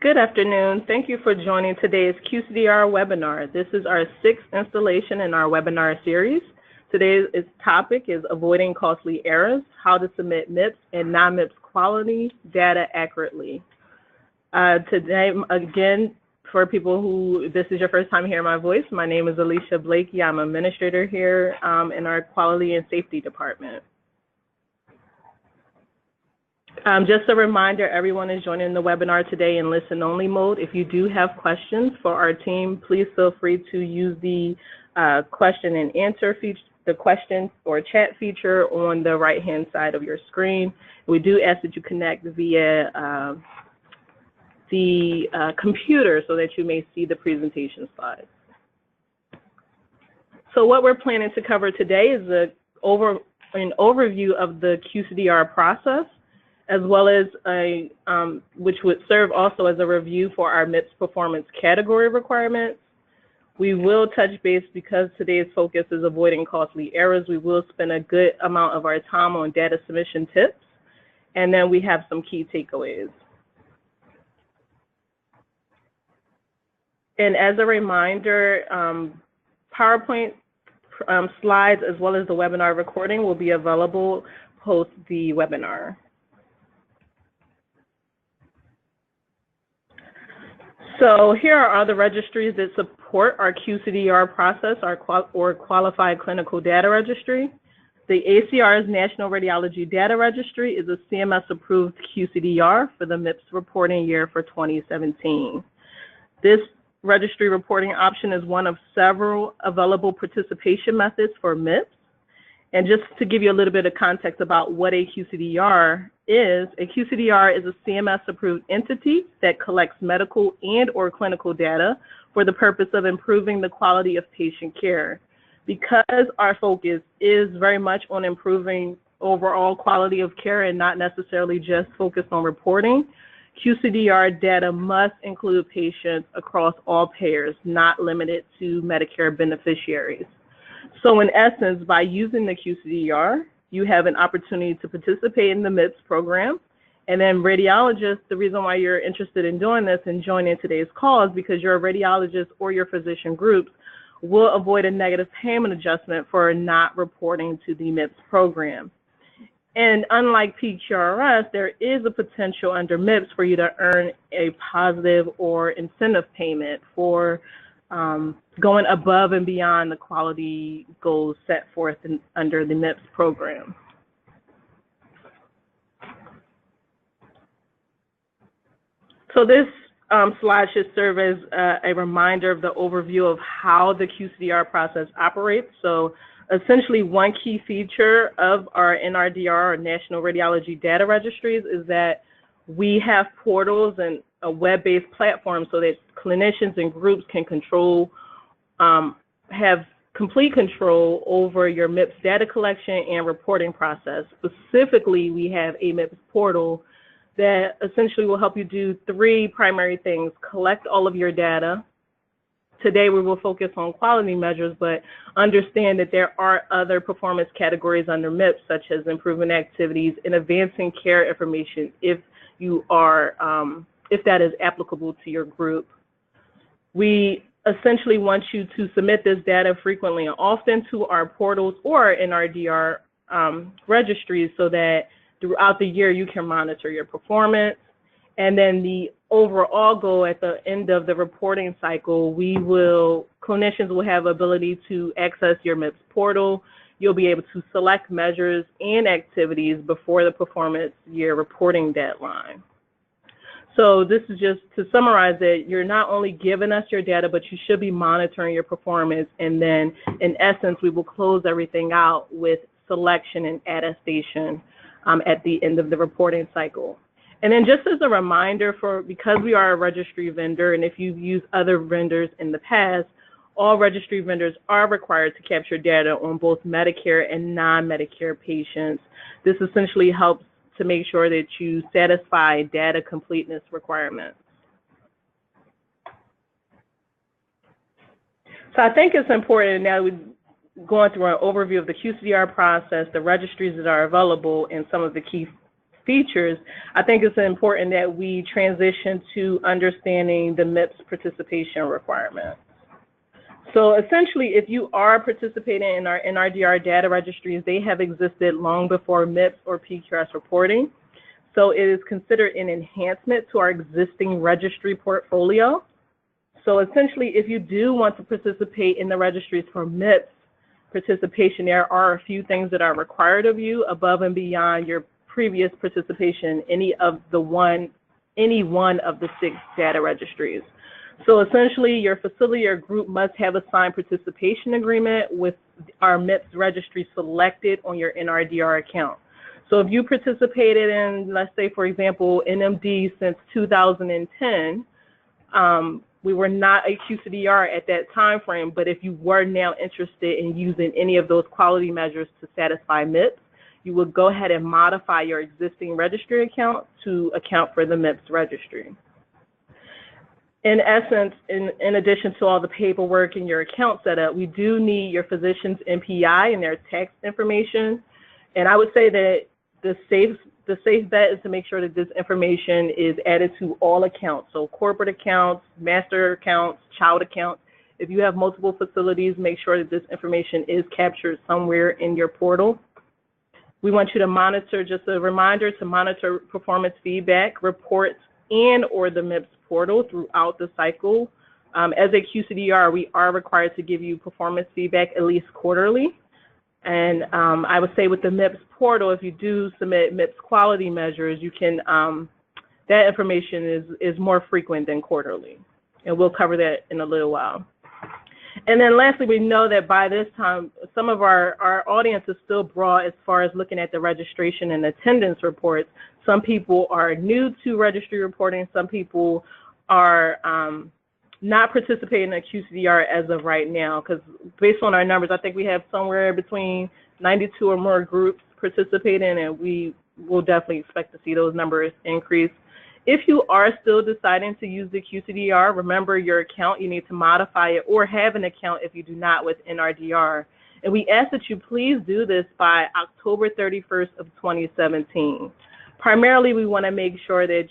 Good afternoon. Thank you for joining today's QCDR webinar. This is our 6th installation in our webinar series. Today's topic is avoiding costly errors, how to submit MIPS and non-MIPS quality data accurately. Today, again, for people who this is your first time hearing my voice, my name is Alicia Blakey. I'm an administrator here in our Quality and Safety Department. Just a reminder, everyone is joining the webinar today in listen-only mode. If you do have questions for our team, please feel free to use the question and answer feature, the question or chat feature on the right-hand side of your screen. We do ask that you connect via the computer so that you may see the presentation slides. So what we're planning to cover today is an overview of the QCDR process, as well as which would serve also as a review for our MIPS performance category requirements. We will touch base because today's focus is avoiding costly errors. We will spend a good amount of our time on data submission tips, and then we have some key takeaways. And as a reminder, PowerPoint slides as well as the webinar recording will be available post the webinar. So here are the registries that support our QCDR process, or Qualified Clinical Data Registry. The ACR's National Radiology Data Registry is a CMS-approved QCDR for the MIPS reporting year for 2017. This registry reporting option is one of several available participation methods for MIPS. And just to give you a little bit of context about what a QCDR is a CMS-approved entity that collects medical and/or clinical data for the purpose of improving the quality of patient care. Because our focus is very much on improving overall quality of care and not necessarily just focused on reporting, QCDR data must include patients across all payers, not limited to Medicare beneficiaries. So in essence, by using the QCDR, you have an opportunity to participate in the MIPS program. And then radiologists, the reason why you're interested in doing this and joining today's call is because your radiologist or your physician groups will avoid a negative payment adjustment for not reporting to the MIPS program. And unlike PQRS, there is a potential under MIPS for you to earn a positive or incentive payment for going above and beyond the quality goals set forth under the MIPS program. So this slide should serve as a reminder of the overview of how the QCDR process operates. So essentially, one key feature of our NRDR, or National Radiology Data Registries, is that we have portals and a web-based platform so that clinicians and groups can have complete control over your MIPS data collection and reporting process. Specifically, we have a MIPS portal that essentially will help you do 3 primary things: collect all of your data. Today, we will focus on quality measures, but understand that there are other performance categories under MIPS, such as improvement activities and advancing care information if you are, if that is applicable to your group. We essentially want you to submit this data frequently and often to our portals or NRDR registries so that throughout the year you can monitor your performance. And then the overall goal at the end of the reporting cycle, clinicians will have ability to access your MIPS portal. You'll be able to select measures and activities before the performance year reporting deadline. So this is just to summarize that you're not only giving us your data, but you should be monitoring your performance. And then in essence, we will close everything out with selection and attestation at the end of the reporting cycle. And then just as a reminder, because we are a registry vendor, and if you've used other vendors in the past, all registry vendors are required to capture data on both Medicare and non-Medicare patients. This essentially helps to make sure that you satisfy data completeness requirements. So I think it's important now we're going through an overview of the QCDR process, the registries that are available, and some of the key features, I think it's important that we transition to understanding the MIPS participation requirements. So essentially, if you are participating in our NRDR data registries, they have existed long before MIPS or PQRS reporting. So it is considered an enhancement to our existing registry portfolio. So essentially, if you do want to participate in the registries for MIPS participation, there are a few things that are required of you above and beyond your previous participation in any one of the 6 data registries. So essentially, your facility or group must have a signed participation agreement with our MIPS registry selected on your NRDR account. So if you participated in, let's say, for example, NMD since 2010, we were not a QCDR at that time frame, but if you were now interested in using any of those quality measures to satisfy MIPS, you would go ahead and modify your existing registry account to account for the MIPS registry. In essence, in addition to all the paperwork and your account setup, we do need your physician's NPI and their tax information. And I would say that the safe bet is to make sure that this information is added to all accounts. So corporate accounts, master accounts, child accounts. If you have multiple facilities, make sure that this information is captured somewhere in your portal. We want you to monitor, just a reminder, to monitor performance feedback, reports, and or the MIPS portal throughout the cycle. As a QCDR, we are required to give you performance feedback at least quarterly. And I would say with the MIPS portal, if you do submit MIPS quality measures, you can, that information is more frequent than quarterly. And we'll cover that in a little while. And then lastly, we know that by this time, some of our audience is still broad as far as looking at the registration and attendance reports. Some people are new to registry reporting. Some people are not participating in QCDR as of right now, because based on our numbers, I think we have somewhere between 92 or more groups participating, and we will definitely expect to see those numbers increase. If you are still deciding to use the QCDR, remember your account, you need to modify it or have an account if you do not with NRDR. And we ask that you please do this by October 31st of 2017. Primarily, we want to make sure that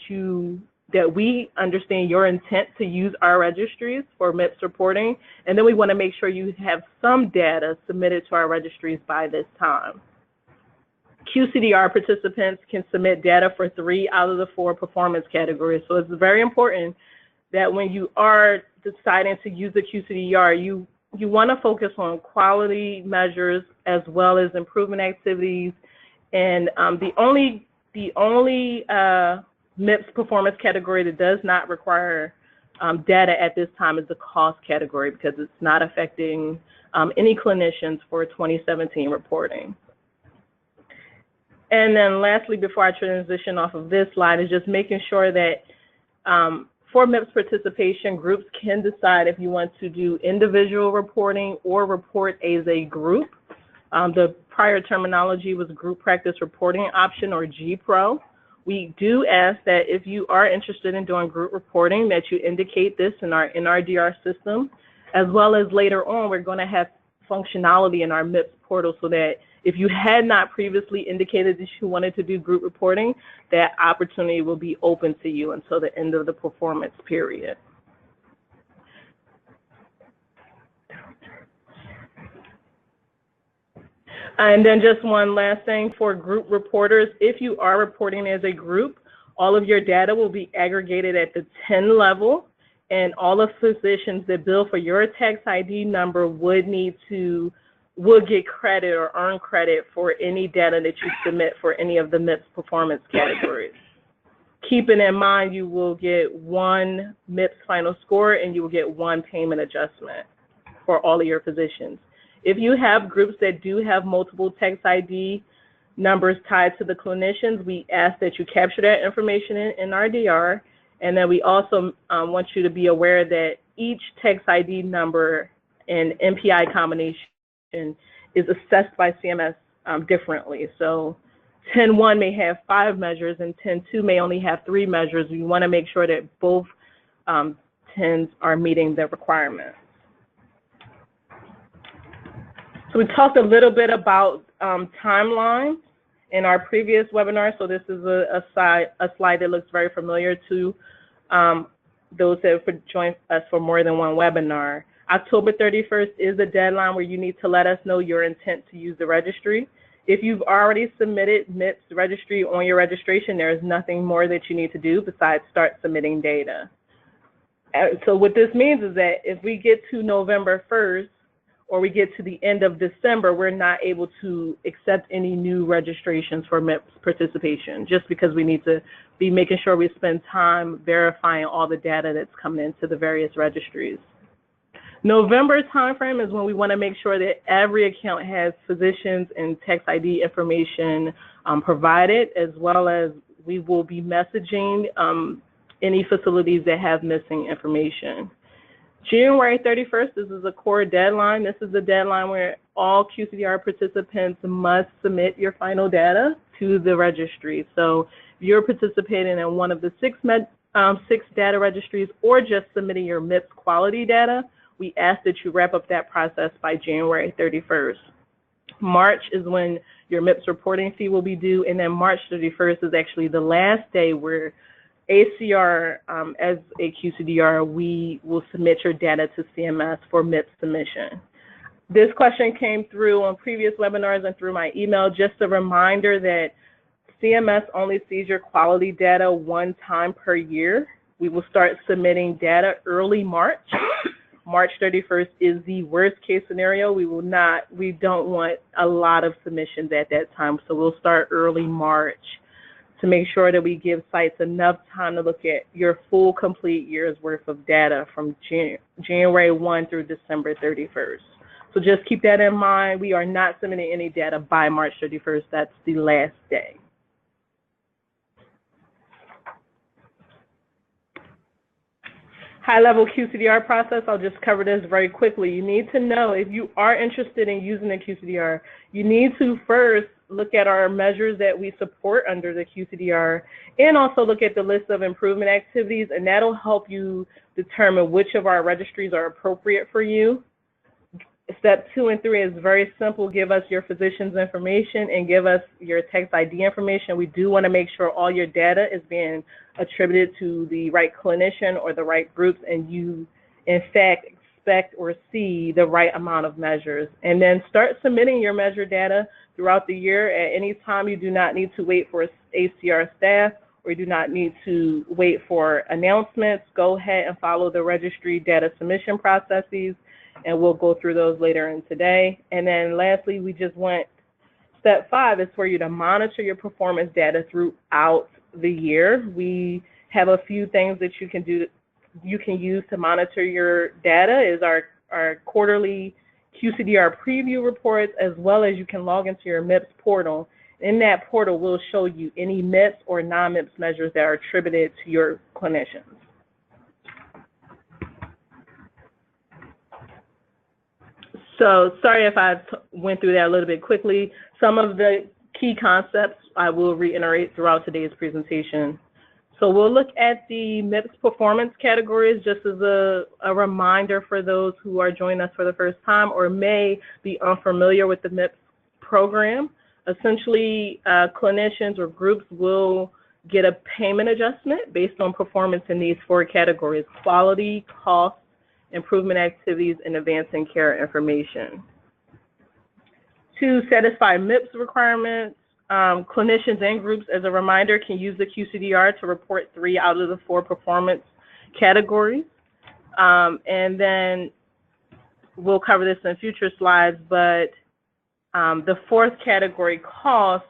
we understand your intent to use our registries for MIPS reporting, and then we want to make sure you have some data submitted to our registries by this time. QCDR participants can submit data for 3 out of the 4 performance categories, so it's very important that when you are deciding to use the QCDR, you want to focus on quality measures as well as improvement activities, and the only MIPS performance category that does not require data at this time is the cost category, because it's not affecting any clinicians for 2017 reporting. And then lastly, before I transition off of this slide, is just making sure that for MIPS participation, groups can decide if you want to do individual reporting or report as a group. The prior terminology was group practice reporting option, or GPRO. We do ask that if you are interested in doing group reporting, that you indicate this in our NRDR system, as well as later on, we're going to have functionality in our MIPS portal so that if you had not previously indicated that you wanted to do group reporting, that opportunity will be open to you until the end of the performance period. And then just one last thing for group reporters, if you are reporting as a group, all of your data will be aggregated at the 10 level, and all of physicians that bill for your tax ID number would get credit or earn credit for any data that you submit for any of the MIPS performance categories. Keeping in mind, you will get 1 MIPS final score and you will get 1 payment adjustment for all of your physicians. If you have groups that do have multiple tax ID numbers tied to the clinicians, we ask that you capture that information in NRDR, and then we also want you to be aware that each tax ID number and NPI combination is assessed by CMS differently. So 10-1 may have 5 measures and 10-2 may only have 3 measures. We want to make sure that both 10s are meeting the requirements. So we talked a little bit about timelines, in our previous webinar, so this is a slide that looks very familiar to those that have joined us for more than one webinar. October 31st is the deadline where you need to let us know your intent to use the registry. If you've already submitted MIPS registry on your registration, there is nothing more that you need to do besides start submitting data. So what this means is that if we get to November 1st, or we get to the end of December, we're not able to accept any new registrations for MIPS participation, just because we need to be making sure we spend time verifying all the data that's coming into the various registries. November timeframe is when we want to make sure that every account has physicians and text ID information provided, as well as we will be messaging any facilities that have missing information. January 31st, this is a core deadline. This is the deadline where all QCDR participants must submit your final data to the registry. So if you're participating in one of the six data registries or just submitting your MIPS quality data, we ask that you wrap up that process by January 31st. March is when your MIPS reporting fee will be due, and then March 31st is actually the last day where ACR, as a QCDR, we will submit your data to CMS for MIPS submission. This question came through on previous webinars and through my email. Just a reminder that CMS only sees your quality data one time per year. We will start submitting data early March. March 31st is the worst case scenario. We don't want a lot of submissions at that time, so we'll start early March to make sure that we give sites enough time to look at your full complete year's worth of data from January 1 through December 31st. So just keep that in mind. We are not submitting any data by March 31st. That's the last day. High-level QCDR process, I'll just cover this very quickly. You need to know if you are interested in using the QCDR, you need to first look at our measures that we support under the QCDR and also look at the list of improvement activities, and that'll help you determine which of our registries are appropriate for you. Step 2 and 3 is very simple. Give us your physician's information and give us your text ID information. We do want to make sure all your data is being attributed to the right clinician or the right groups, and you, in fact, expect or see the right amount of measures. And then start submitting your measure data throughout the year. At any time, you do not need to wait for ACR staff, or you do not need to wait for announcements. Go ahead and follow the registry data submission processes, and we'll go through those later in today. And then lastly, we just want step 5 is for you to monitor your performance data throughout the year. We have a few things that you can do, you can use to monitor your data is our quarterly QCDR preview reports, as well as you can log into your MIPS portal. In that portal, we'll show you any MIPS or non-MIPS measures that are attributed to your clinicians. So sorry if I went through that a little bit quickly. Some of the key concepts I will reiterate throughout today's presentation. So we'll look at the MIPS performance categories just as a reminder for those who are joining us for the first time or may be unfamiliar with the MIPS program. Essentially, clinicians or groups will get a payment adjustment based on performance in these 4 categories: quality, cost, improvement activities, and advancing care information. To satisfy MIPS requirements, clinicians and groups, as a reminder, can use the QCDR to report 3 out of the 4 performance categories. And then we'll cover this in future slides, but the 4th category, cost,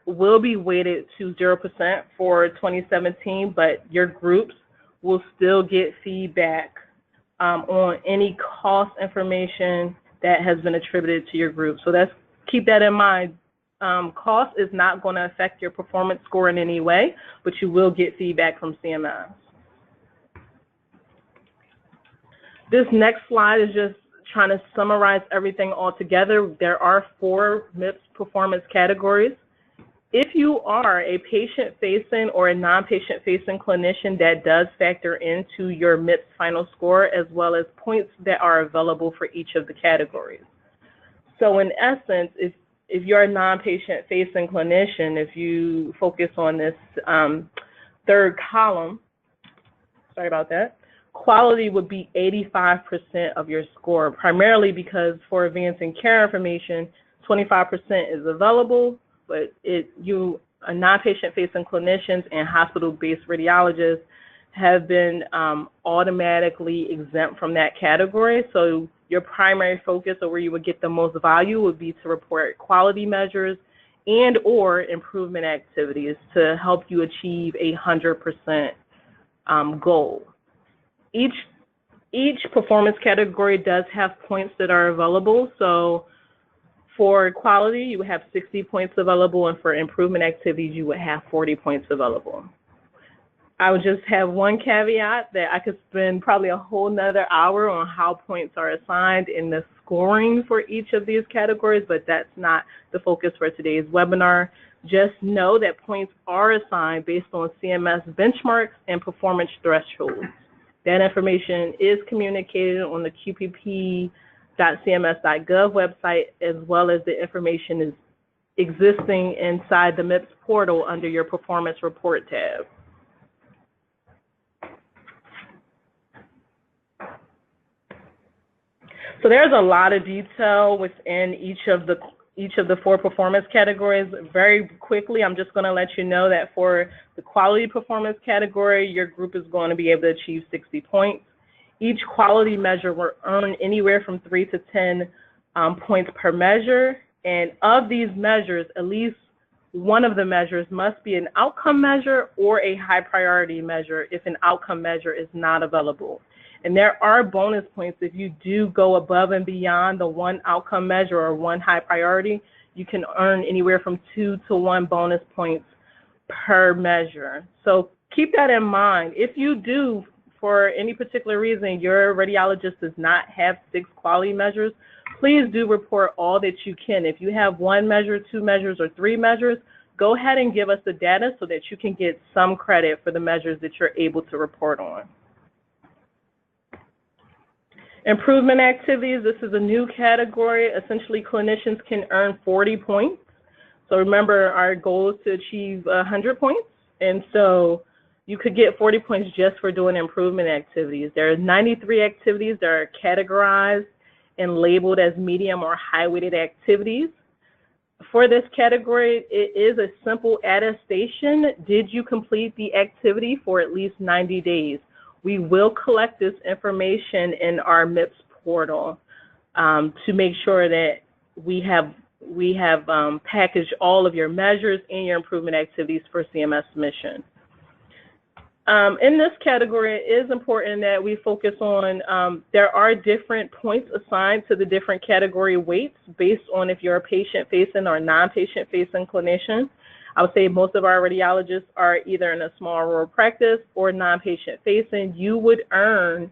will be weighted to 0% for 2017, but your groups will still get feedback on any cost information that has been attributed to your group. So keep that in mind. Cost is not going to affect your performance score in any way, but you will get feedback from CMS. This next slide is just trying to summarize everything all together. There are 4 MIPS performance categories. If you are a patient-facing or a non-patient-facing clinician, that does factor into your MIPS final score, as well as points that are available for each of the categories. So in essence, if you're a non-patient facing clinician, if you focus on this third column, sorry about that, quality would be 85% of your score, primarily because for advancing care information, 25% is available, but non-patient facing clinicians and hospital-based radiologists have been automatically exempt from that category. So your primary focus, or where you would get the most value, would be to report quality measures and or improvement activities to help you achieve a 100% goal. Each performance category does have points that are available. So for quality, you would have 60 points available, and for improvement activities, you would have 40 points available. I would just have one caveat that I could spend probably a whole nother hour on how points are assigned in the scoring for each of these categories, but that's not the focus for today's webinar. Just know that points are assigned based on CMS benchmarks and performance thresholds. That information is communicated on the qpp.cms.gov website, as well as the information is existing inside the MIPS portal under your performance report tab. So there's a lot of detail within each of the 4 performance categories. Very quickly, I'm just going to let you know that for the quality performance category, your group is going to be able to achieve 60 points. Each quality measure will earn anywhere from 3 to 10 points per measure. And of these measures, at least one of the measures must be an outcome measure or a high priority measure if an outcome measure is not available. And there are bonus points if you do go above and beyond the one outcome measure or one high priority. You can earn anywhere from 2 to 1 bonus points per measure. So keep that in mind. If you do, for any particular reason, your radiologist does not have 6 quality measures, please do report all that you can. If you have 1 measure, 2 measures, or 3 measures, go ahead and give us the data so that you can get some credit for the measures that you're able to report on. Improvement activities, this is a new category. Essentially, clinicians can earn 40 points. So remember, our goal is to achieve 100 points. And so you could get 40 points just for doing improvement activities. There are 93 activities that are categorized and labeled as medium or high-weighted activities. For this category, it is a simple attestation. Did you complete the activity for at least 90 days? We will collect this information in our MIPS portal to make sure that we have packaged all of your measures and your improvement activities for CMS submission. In this category, it is important that we focus on, there are different points assigned to the different category weights based on if you're a patient-facing or non-patient-facing clinician. I would say most of our radiologists are either in a small rural practice or non-patient facing. You would earn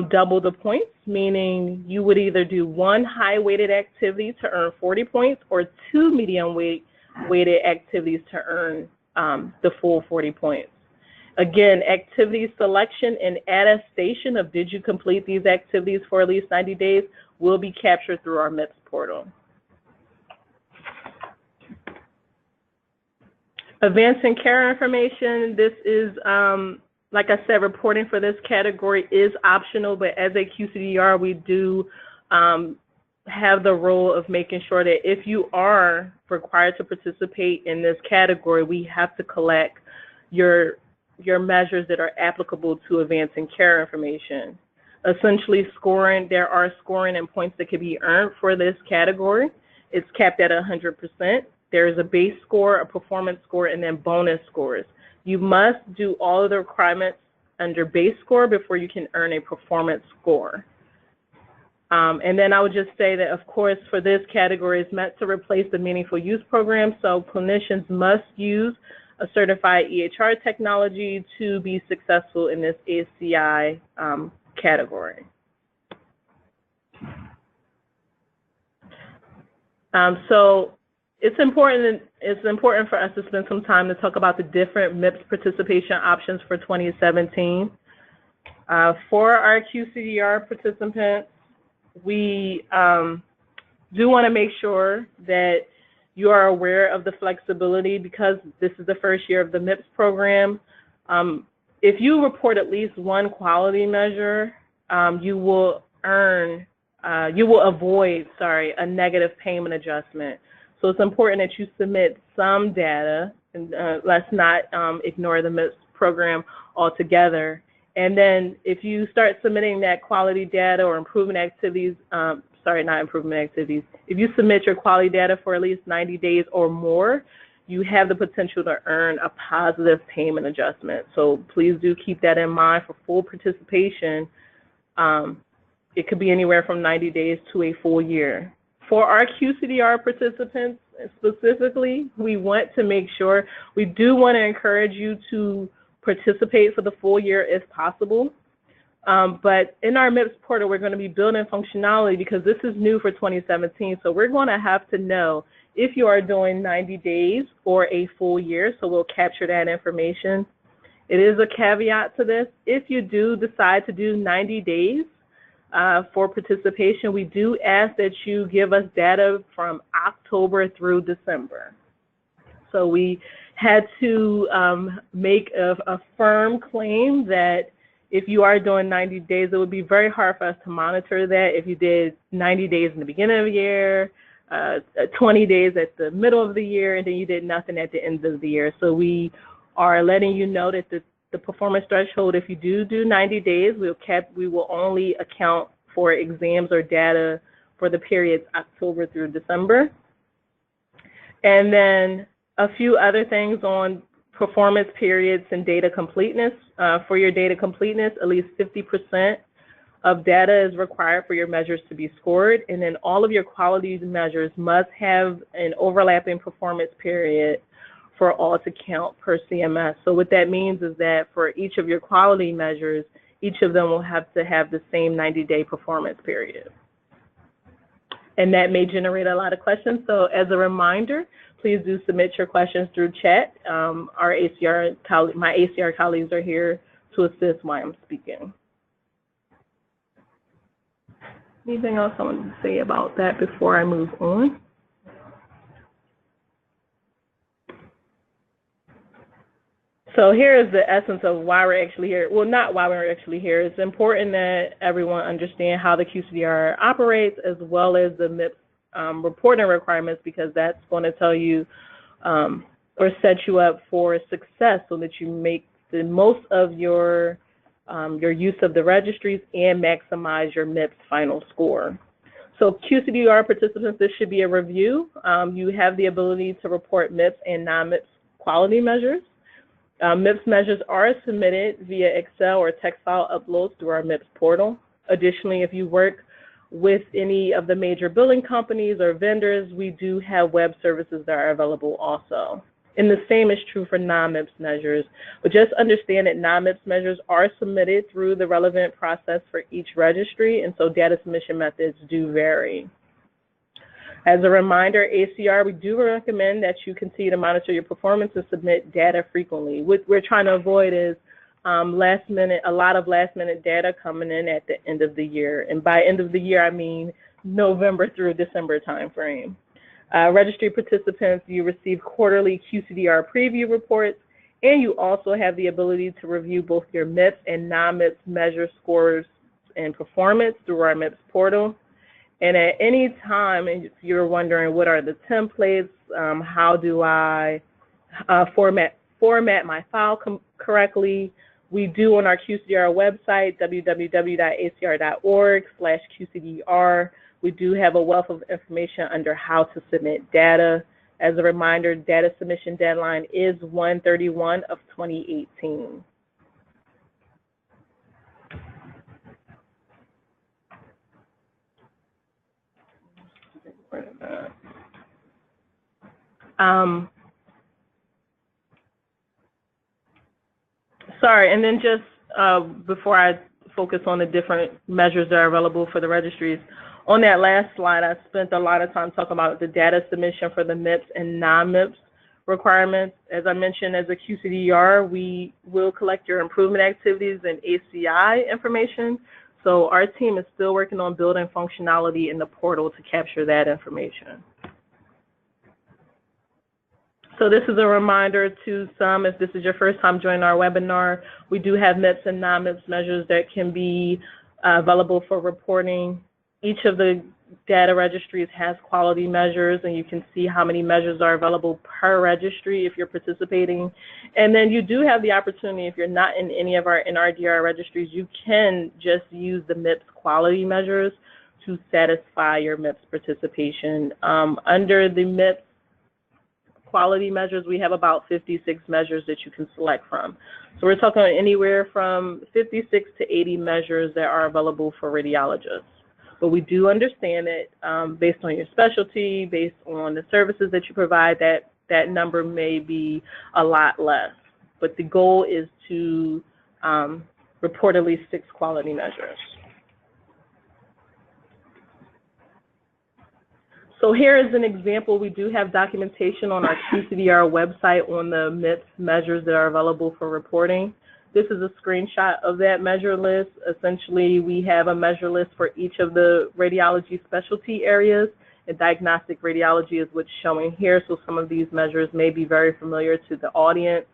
double the points, meaning you would either do 1 high-weighted activity to earn 40 points or 2 medium-weighted activities to earn the full 40 points. Again, activity selection and attestation of did you complete these activities for at least 90 days will be captured through our MIPS portal. Advancing care information, this is, like I said, reporting for this category is optional, but as a QCDR, we do have the role of making sure that if you are required to participate in this category, we have to collect your measures that are applicable to advancing care information. Essentially scoring, there are scoring and points that can be earned for this category. It's capped at 100%. There is a base score, a performance score, and then bonus scores. You must do all of the requirements under base score before you can earn a performance score. And then I would just say that, of course, for this category, it's meant to replace the meaningful use program, so clinicians must use a certified EHR technology to be successful in this ACI category. So it's important for us to spend some time to talk about the different MIPS participation options for 2017. For our QCDR participants, we do want to make sure that you are aware of the flexibility because this is the first year of the MIPS program. If you report at least one quality measure, you will avoid a negative payment adjustment. So it's important that you submit some data, and let's not ignore the MIPS program altogether. And then if you start submitting that quality data or improvement activities, if you submit your quality data for at least 90 days or more, you have the potential to earn a positive payment adjustment. So please do keep that in mind for full participation. It could be anywhere from 90 days to a full year. For our QCDR participants specifically, we want to make sure, we do want to encourage you to participate for the full year if possible. But in our MIPS portal, we're going to be building functionality because this is new for 2017. So we're going to have to know if you are doing 90 days or a full year. So we'll capture that information. It is a caveat to this. If you do decide to do 90 days for participation, we do ask that you give us data from October through December. So we had to make a firm claim that if you are doing 90 days, it would be very hard for us to monitor that if you did 90 days in the beginning of the year, 20 days at the middle of the year, and then you did nothing at the end of the year. So we are letting you know that the performance threshold, if you do 90 days, we will only account for exams or data for the periods October through December. And then a few other things on performance periods and data completeness. For your data completeness, at least 50% of data is required for your measures to be scored, and then all of your quality measures must have an overlapping performance period for all to count per CMS. So what that means is that for each of your quality measures, each of them will have to have the same 90-day performance period. And that may generate a lot of questions. So as a reminder, please do submit your questions through chat. My ACR colleagues are here to assist while I'm speaking. Anything else I want to say about that before I move on? So here is the essence of why we're actually here. Well, not why we're actually here. It's important that everyone understand how the QCDR operates as well as the MIPS reporting requirements, because that's going to tell you or set you up for success so that you make the most of your use of the registries and maximize your MIPS final score. So QCDR participants, this should be a review. You have the ability to report MIPS and non-MIPS quality measures. MIPS measures are submitted via Excel or text file uploads through our MIPS portal. Additionally, if you work with any of the major billing companies or vendors, we do have web services that are available also. And the same is true for non-MIPS measures. But just understand that non-MIPS measures are submitted through the relevant process for each registry, and so data submission methods do vary. As a reminder, ACR, we do recommend that you continue to monitor your performance and submit data frequently. What we're trying to avoid is a lot of last-minute data coming in at the end of the year. And by end of the year, I mean November through December timeframe. Registry participants, you receive quarterly QCDR preview reports, and you also have the ability to review both your MIPS and non-MIPS measure scores and performance through our MIPS portal. And at any time, if you're wondering what are the templates, how do I format my file correctly, we do on our QCDR website, www.acr.org/QCDR. We do have a wealth of information under how to submit data. As a reminder, data submission deadline is 1/31/2018. Sorry, and then just before I focus on the different measures that are available for the registries, on that last slide, I spent a lot of time talking about the data submission for the MIPS and non-MIPS requirements. As I mentioned, as a QCDR, we will collect your improvement activities and ACI information. So our team is still working on building functionality in the portal to capture that information. So this is a reminder to some, if this is your first time joining our webinar, we do have MIPS and non-MIPS measures that can be available for reporting. Each of the data registries has quality measures, and you can see how many measures are available per registry if you're participating. And then you do have the opportunity, if you're not in any of our NRDR registries, you can just use the MIPS quality measures to satisfy your MIPS participation. Under the MIPS quality measures, we have about 56 measures that you can select from. So we're talking anywhere from 56 to 80 measures that are available for radiologists. But we do understand that based on your specialty, based on the services that you provide, that number may be a lot less. But the goal is to report at least 6 quality measures. So here is an example. We do have documentation on our QCDR website on the MIPS measures that are available for reporting. This is a screenshot of that measure list. Essentially, we have a measure list for each of the radiology specialty areas, and diagnostic radiology is what's showing here. So some of these measures may be very familiar to the audience.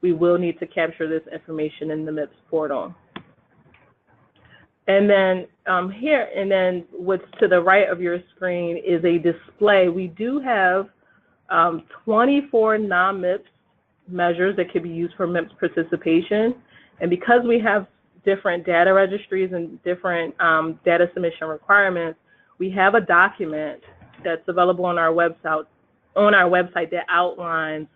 We will need to capture this information in the MIPS portal. And then here, and then what's to the right of your screen is a display. We do have 24 non-MIPS measures that could be used for MIPS participation. And because we have different data registries and different data submission requirements, we have a document that's available on our website that outlines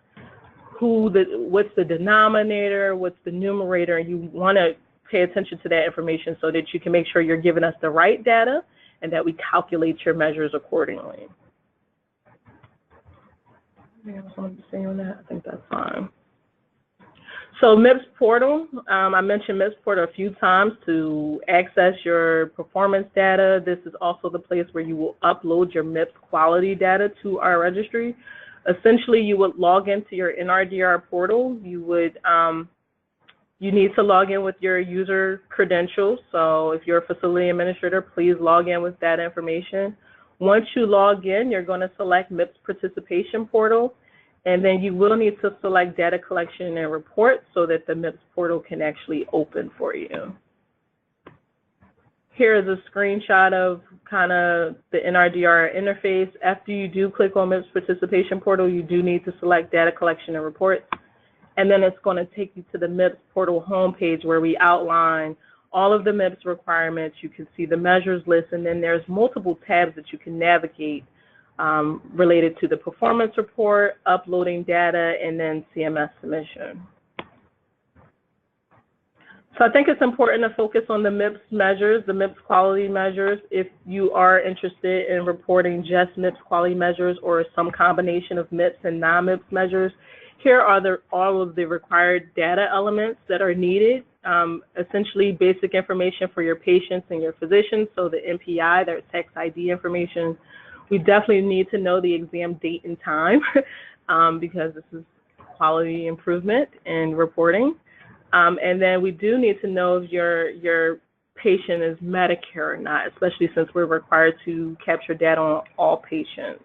what's the denominator, what's the numerator, and you want to pay attention to that information so that you can make sure you're giving us the right data and that we calculate your measures accordingly. I think that's fine. So MIPS Portal, I mentioned MIPS Portal a few times to access your performance data. This is also the place where you will upload your MIPS quality data to our registry. Essentially, you would log into your NRDR portal. You need to log in with your user credentials. So if you're a facility administrator, please log in with that information. Once you log in, you're going to select MIPS Participation Portal, and then you will need to select Data Collection and Report so that the MIPS portal can actually open for you. Here is a screenshot of kind of the NRDR interface. After you do click on MIPS Participation Portal, you do need to select Data Collection and Reports, and then it's going to take you to the MIPS portal homepage where we outline all of the MIPS requirements. You can see the measures list, and then there's multiple tabs that you can navigate related to the performance report, uploading data, and then CMS submission. So I think it's important to focus on the MIPS measures, the MIPS quality measures. If you are interested in reporting just MIPS quality measures or some combination of MIPS and non-MIPS measures, here are all of the required data elements that are needed. Essentially basic information for your patients and your physicians, so the NPI, their tax ID information. We definitely need to know the exam date and time because this is quality improvement in reporting. And then we do need to know if your patient is Medicare or not, especially since we're required to capture data on all patients.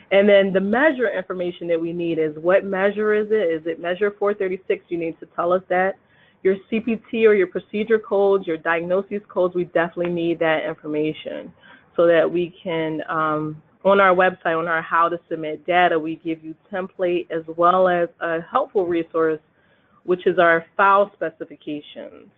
And then the measure information that we need is, what measure is it? Is it measure 436? You need to tell us that. Your CPT or your procedure codes, your diagnosis codes, we definitely need that information so that we can, on our website, on our how to submit data, we give you template as well as a helpful resource, which is our file specifications.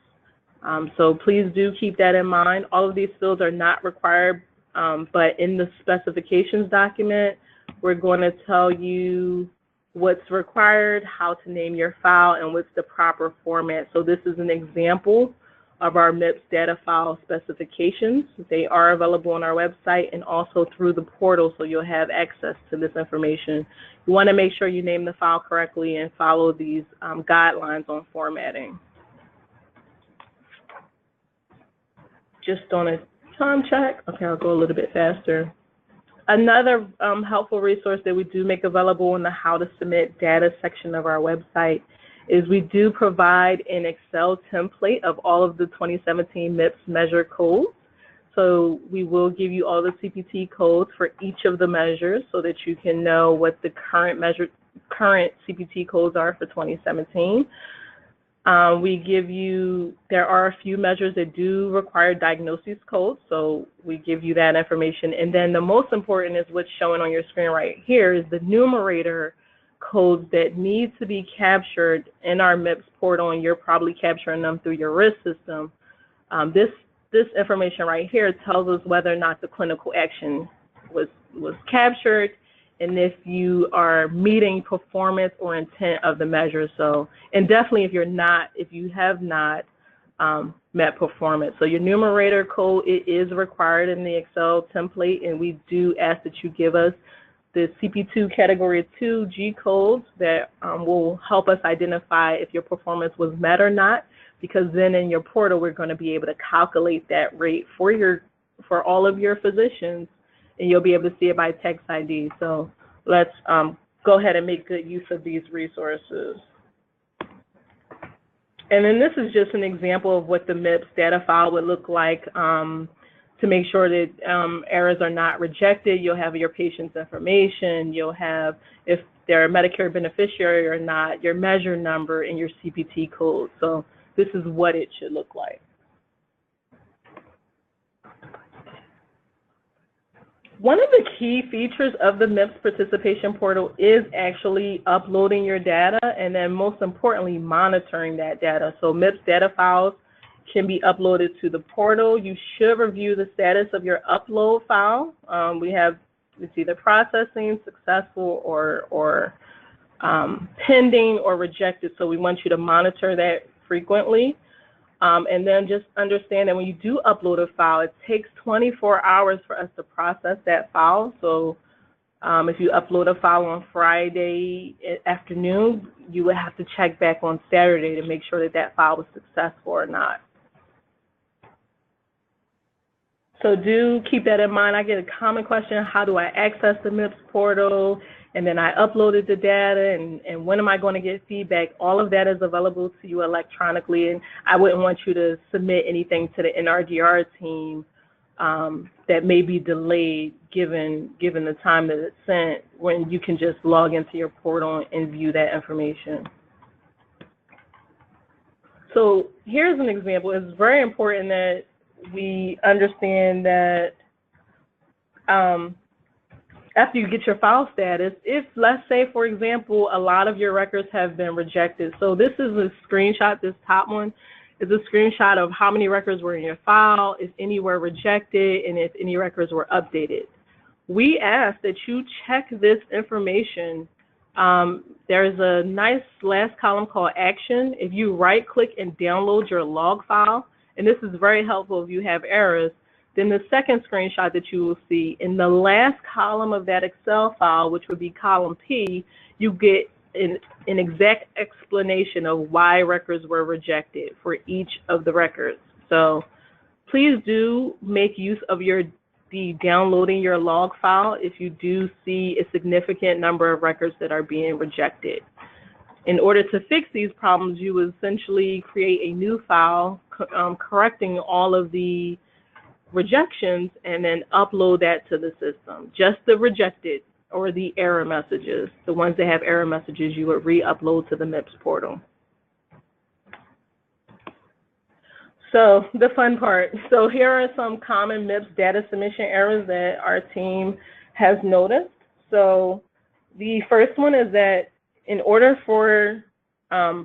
So please do keep that in mind. All of these fields are not required, but in the specifications document, we're going to tell you what's required, how to name your file, and what's the proper format. So this is an example of our MIPS data file specifications. They are available on our website and also through the portal, so you'll have access to this information. You want to make sure you name the file correctly and follow these guidelines on formatting. Just on a time check. Okay, I'll go a little bit faster. Another helpful resource that we do make available in the How to Submit Data section of our website is we do provide an Excel template of all of the 2017 MIPS measure codes. So we will give you all the CPT codes for each of the measures so that you can know what the current measure current CPT codes are for 2017. We give you, there are a few measures that do require diagnosis codes, so we give you that information. And then the most important is what's showing on your screen right here is the numerator codes that need to be captured in our MIPS portal, and you're probably capturing them through your RIS system. This information right here tells us whether or not the clinical action was captured, and if you are meeting performance or intent of the measure. So, and definitely if you have not met performance. So your numerator code, it is required in the Excel template, and we do ask that you give us the CP2 category 2 G codes that will help us identify if your performance was met or not, because then in your portal, we're going to be able to calculate that rate for all of your physicians, and you'll be able to see it by text ID. So let's go ahead and make good use of these resources. And then this is just an example of what the MIPS data file would look like to make sure that errors are not rejected. You'll have your patient's information. You'll have, if they're a Medicare beneficiary or not, your measure number and your CPT code. So this is what it should look like. One of the key features of the MIPS participation portal is actually uploading your data, and then most importantly, monitoring that data. So MIPS data files can be uploaded to the portal. You should review the status of your upload file. It's either processing, successful, or pending or rejected. So we want you to monitor that frequently. And then just understand that when you do upload a file, it takes 24 hours for us to process that file. So if you upload a file on Friday afternoon, you would have to check back on Saturday to make sure that that file was successful or not. So do keep that in mind. I get a common question, how do I access the MIPS portal? And then I uploaded the data, and when am I going to get feedback? All of that is available to you electronically, and I wouldn't want you to submit anything to the NRDR team that may be delayed given the time that it's sent, when you can just log into your portal and view that information. So here's an example. It's very important that we understand that after you get your file status, if, let's say, for example, a lot of your records have been rejected. So this is a screenshot, this top one is a screenshot of how many records were in your file, if any were rejected, and if any records were updated. We ask that you check this information. There's a nice last column called Action. If you right-click and download your log file, and this is very helpful if you have errors, then the second screenshot that you will see, in the last column of that Excel file, which would be column P, you get an exact explanation of why records were rejected for each of the records. So please do make use of downloading your log file if you do see a significant number of records that are being rejected. In order to fix these problems, you would essentially create a new file correcting all of the rejections and then upload that to the system. Just the rejected or the error messages, the ones that have error messages, you would re-upload to the MIPS portal. So the fun part. So here are some common MIPS data submission errors that our team has noticed. So the first one is that in order for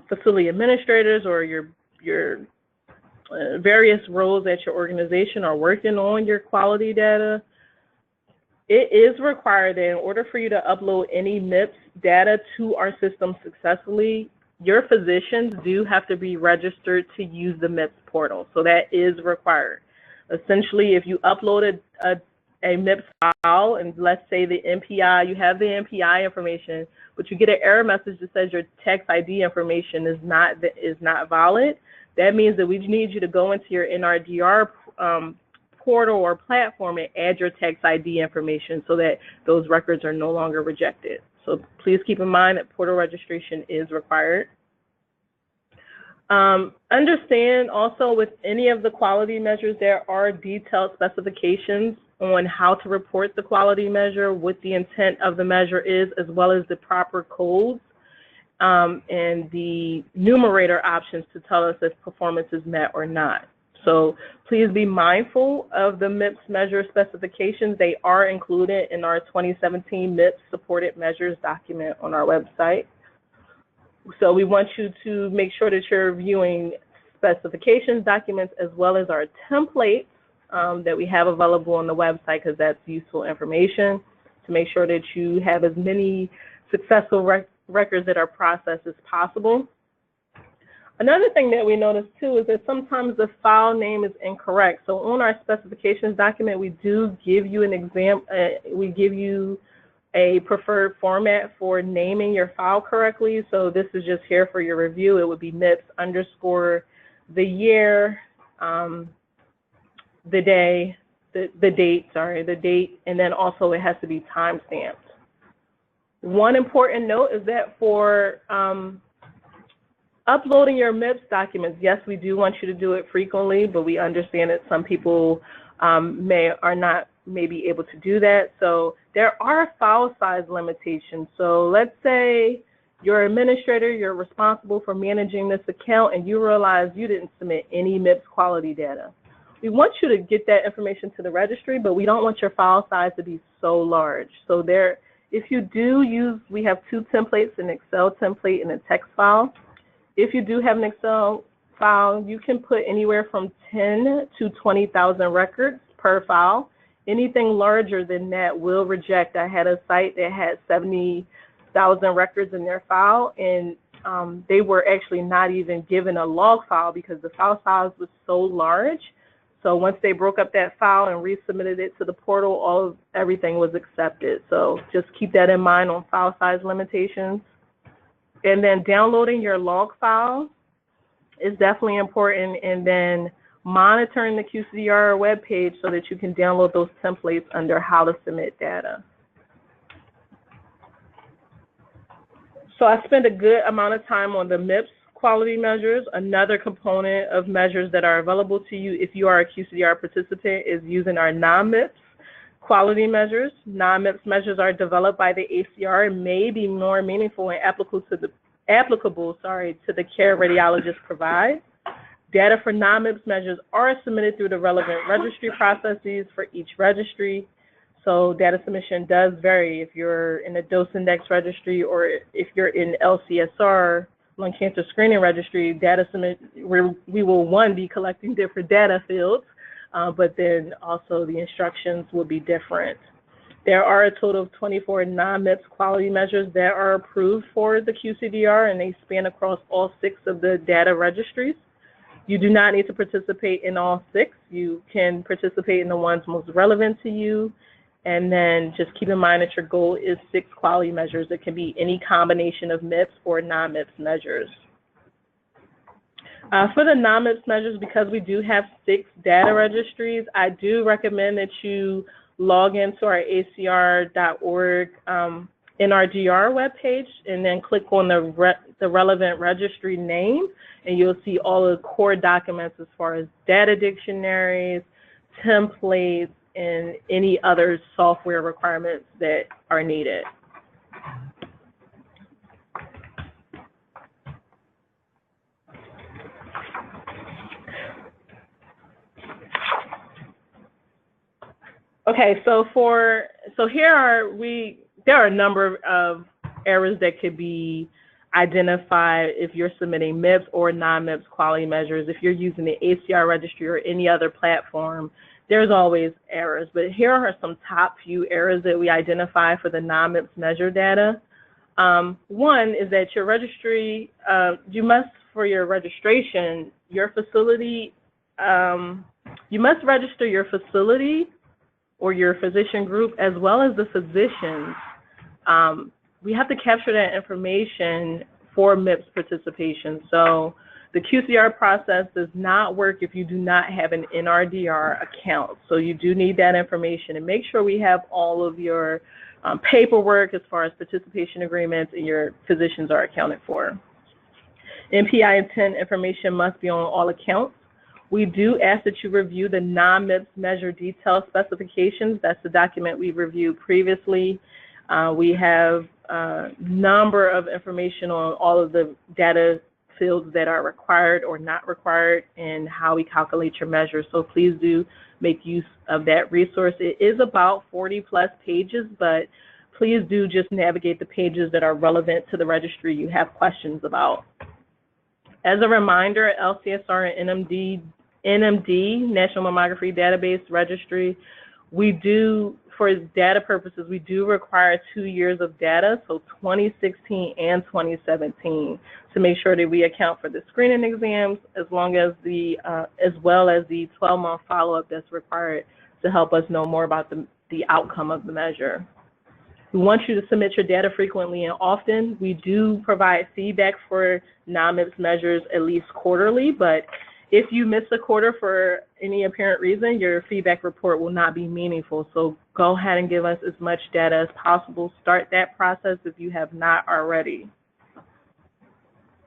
facility administrators or your various roles at your organization are working on your quality data, it is required that in order for you to upload any MIPS data to our system successfully, your physicians do have to be registered to use the MIPS portal. So that is required. Essentially, if you uploaded a MIPS file, and let's say the MPI, you have the MPI information, but you get an error message that says your text ID information is not valid, that means that we need you to go into your NRDR portal or platform and add your text ID information so that those records are no longer rejected. So please keep in mind that portal registration is required. Understand also with any of the quality measures, there are detailed specifications on how to report the quality measure, what the intent of the measure is, as well as the proper codes and the numerator options to tell us if performance is met or not. So please be mindful of the MIPS measure specifications. They are included in our 2017 MIPS supported measures document on our website. So we want you to make sure that you're viewing specifications documents as well as our templates that we have available on the website, because that's useful information to make sure that you have as many successful records that are processed as possible. Another thing that we noticed too is that sometimes the file name is incorrect. So on our specifications document, we do give you we give you a preferred format for naming your file correctly. So this is just here for your review. It would be MIPS _ the year, the date, and then also it has to be time stamped. One important note is that for uploading your MIPS documents, yes, we do want you to do it frequently, but we understand that some people may be able to do that. So there are file size limitations. So let's say you're an administrator, you're responsible for managing this account, and you realize you didn't submit any MIPS quality data. We want you to get that information to the registry, but we don't want your file size to be so large. So if you do use, we have two templates, an Excel template and a text file. If you do have an Excel file, you can put anywhere from 10 to 20,000 records per file. Anything larger than that will reject. I had a site that had 70,000 records in their file, and they were actually not even given a log file because the file size was so large. So once they broke up that file and resubmitted it to the portal, everything was accepted. So just keep that in mind on file size limitations. And then downloading your log file is definitely important, and then monitoring the QCDR webpage so that you can download those templates under how to submit data. So I spent a good amount of time on the MIPS quality measures. Another component of measures that are available to you if you are a QCDR participant is using our non-MIPS quality measures. Non-MIPS measures are developed by the ACR and may be more meaningful and applicable to the care radiologists provide. Data for non-MIPS measures are submitted through the relevant registry processes for each registry. So data submission does vary if you're in a dose index registry or if you're in LCSR, lung cancer screening registry. We will be collecting different data fields, but then also the instructions will be different. There are a total of 24 non-MIPS quality measures that are approved for the QCDR, and they span across all 6 of the data registries. You do not need to participate in all 6. You can participate in the ones most relevant to you. And then just keep in mind that your goal is 6 quality measures. It can be any combination of MIPS or non-MIPS measures. For the non-MIPS measures, because we do have 6 data registries, I do recommend that you log into our acr.org NRDR webpage and then click on the relevant registry name, and you'll see all the core documents as far as data dictionaries, templates, and any other software requirements that are needed. Okay, so there are a number of errors that could be identified if you're submitting MIPS or non-MIPS quality measures. If you're using the ACR registry or any other platform, there's always errors, but here are some top few errors that we identify for the non-MIPS measure data. One is that your registry, for your registration, your facility, you must register your facility or your physician group as well as the physicians. We have to capture that information for MIPS participation. So the QCDR process does not work if you do not have an NRDR account. So you do need that information, and make sure we have all of your paperwork as far as participation agreements and your physicians are accounted for. NPI intent information must be on all accounts. We do ask that you review the non-MIPS measure detail specifications. That's the document we reviewed previously. We have a number of information on all of the data fields that are required or not required and how we calculate your measures. So please do make use of that resource. It is about 40+ pages, but please do just navigate the pages that are relevant to the registry you have questions about. As a reminder, LCSR and NMD, National Mammography Database Registry, we do, for data purposes, we do require 2 years of data, so 2016 and 2017, to make sure that we account for the screening exams as well as the 12-month follow-up that's required to help us know more about the outcome of the measure. We want you to submit your data frequently and often. We do provide feedback for non-MIPS measures at least quarterly, but if you miss a quarter for any apparent reason, your feedback report will not be meaningful. So go ahead and give us as much data as possible. Start that process if you have not already.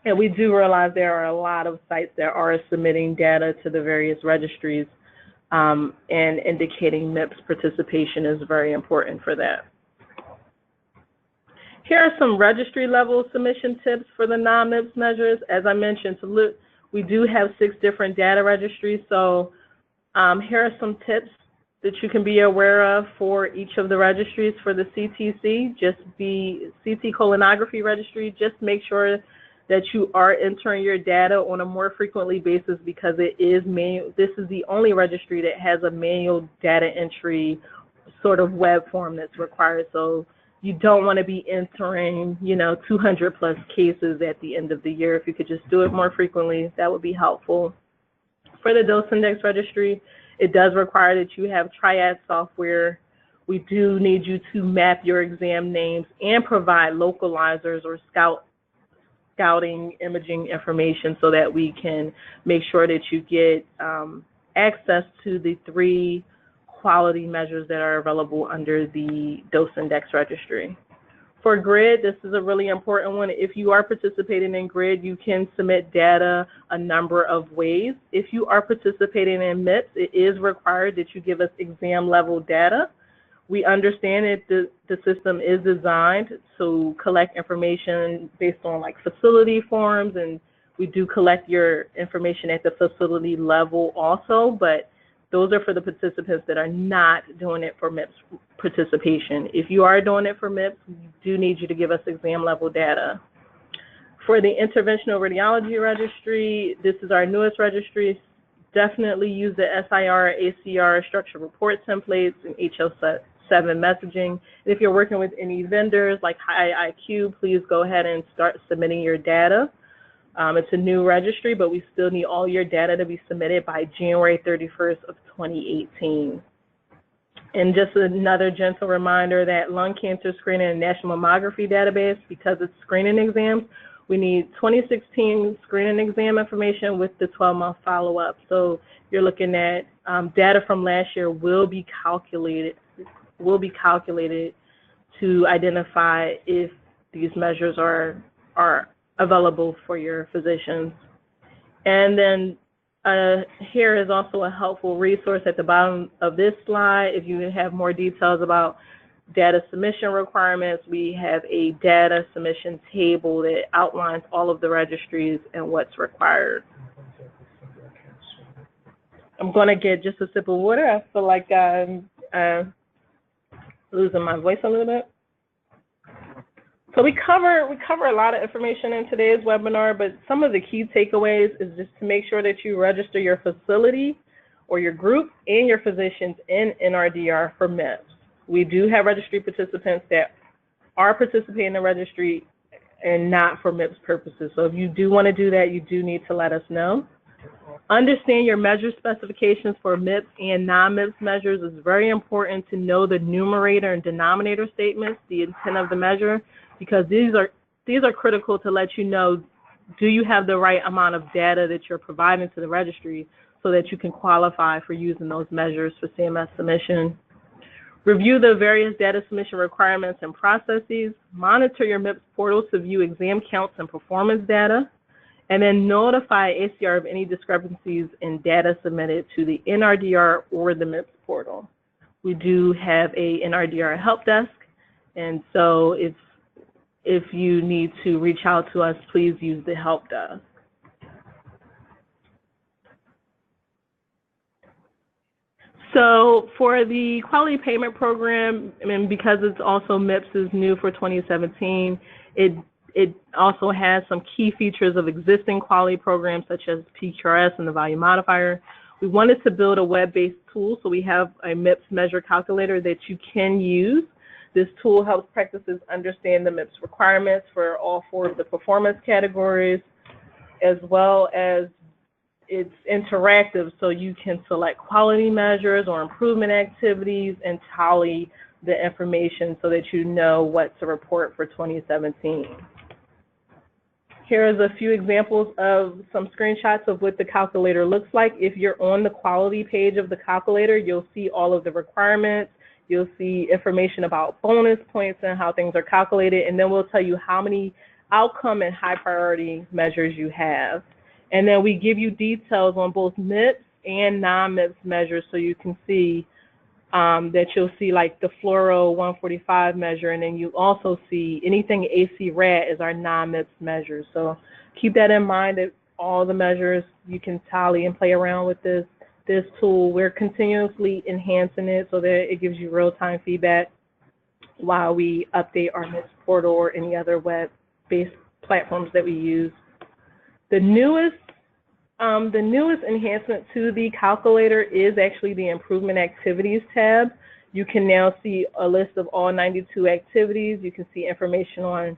And we do realize there are a lot of sites that are submitting data to the various registries, and indicating MIPS participation is very important for that. Here are some registry level submission tips for the non-MIPS measures. As I mentioned, we do have 6 different data registries, so here are some tips that you can be aware of for each of the registries. For the CTC, just the CT colonography registry, just make sure that you are entering your data on a more frequently basis because it is manual. This is the only registry that has a manual data entry sort of web form that's required. So you don't want to be entering, 200+ cases at the end of the year. If you could just do it more frequently, that would be helpful. For the dose index registry, it does require that you have Triad software. We do need you to map your exam names and provide localizers or scouting imaging information so that we can make sure that you get access to the 3 quality measures that are available under the dose index registry. For GRID, this is a really important one. If you are participating in GRID, you can submit data a number of ways. If you are participating in MIPS, it is required that you give us exam level data. We understand that the system is designed to collect information based on facility forms, and we do collect your information at the facility level also, but those are for the participants that are not doing it for MIPS participation. If you are doing it for MIPS, we do need you to give us exam level data. For the interventional radiology registry, this is our newest registry. Definitely use the SIR, ACR structured report templates and HL7 messaging. And if you're working with any vendors like HiIQ, please go ahead and start submitting your data. It's a new registry, but we still need all your data to be submitted by January 31st of 2018. And just another gentle reminder that lung cancer screening and national mammography database, because it's screening exams, we need 2016 screening exam information with the 12-month follow-up. So you're looking at data from last year will be calculated to identify if these measures are available for your physicians. And then here is also a helpful resource at the bottom of this slide. If you have more details about data submission requirements, we have a data submission table that outlines all of the registries and what's required. I'm going to get just a sip of water. I feel like I'm losing my voice a little bit. So we cover a lot of information in today's webinar, but some of the key takeaways is just to make sure that you register your facility or your group and your physicians in NRDR for MIPS. We do have registry participants that are participating in the registry and not for MIPS purposes. So if you do want to do that, you do need to let us know. Understand your measure specifications for MIPS and non-MIPS measures. It's very important to know the numerator and denominator statements, the intent of the measure, because these are critical to let you know, do you have the right amount of data that you're providing to the registry so that you can qualify for using those measures for CMS submission. Review the various data submission requirements and processes. Monitor your MIPS portal to view exam counts and performance data. And then notify ACR of any discrepancies in data submitted to the NRDR or the MIPS portal. We do have a NRDR help desk, and so if you need to reach out to us, please use the help desk. So for the quality payment program, I mean, because it's also MIPS is new for 2017, it also has some key features of existing quality programs such as PQRS and the value modifier. We wanted to build a web-based tool, so we have a MIPS measure calculator that you can use. This tool helps practices understand the MIPS requirements for all 4 of the performance categories, as well as it's interactive, so you can select quality measures or improvement activities and tally the information so that you know what to report for 2017. Here's a few examples of some screenshots of what the calculator looks like. If you're on the quality page of the calculator, you'll see all of the requirements. You'll see information about bonus points and how things are calculated, and then we'll tell you how many outcome and high priority measures you have. And then we give you details on both MIPS and non-MIPS measures, so you can see that you'll see like the fluoro 145 measure, and then you also see anything AC-RAT is our non-MIPS measures. So keep that in mind, that all the measures you can tally and play around with this tool. We're continuously enhancing it so that it gives you real-time feedback while we update our MIPS portal or any other web-based platforms that we use. The newest enhancement to the calculator is actually the Improvement Activities tab. You can now see a list of all 92 activities. You can see information on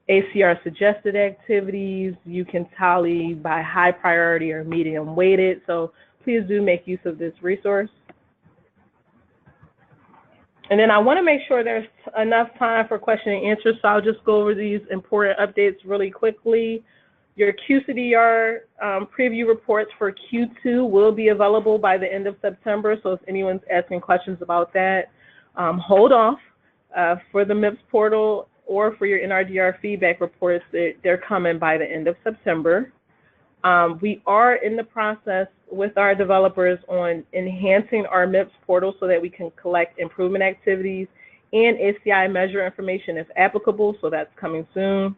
ACR suggested activities. You can tally by high priority or medium weighted. So please do make use of this resource. And then I want to make sure there's enough time for question and answer, so I'll just go over these important updates really quickly. Your QCDR preview reports for Q2 will be available by the end of September, so if anyone's asking questions about that, hold off. For the MIPS portal or for your NRDR feedback reports, they're coming by the end of September. We are in the process with our developers on enhancing our MIPS portal so that we can collect improvement activities and ACI measure information if applicable, so that's coming soon.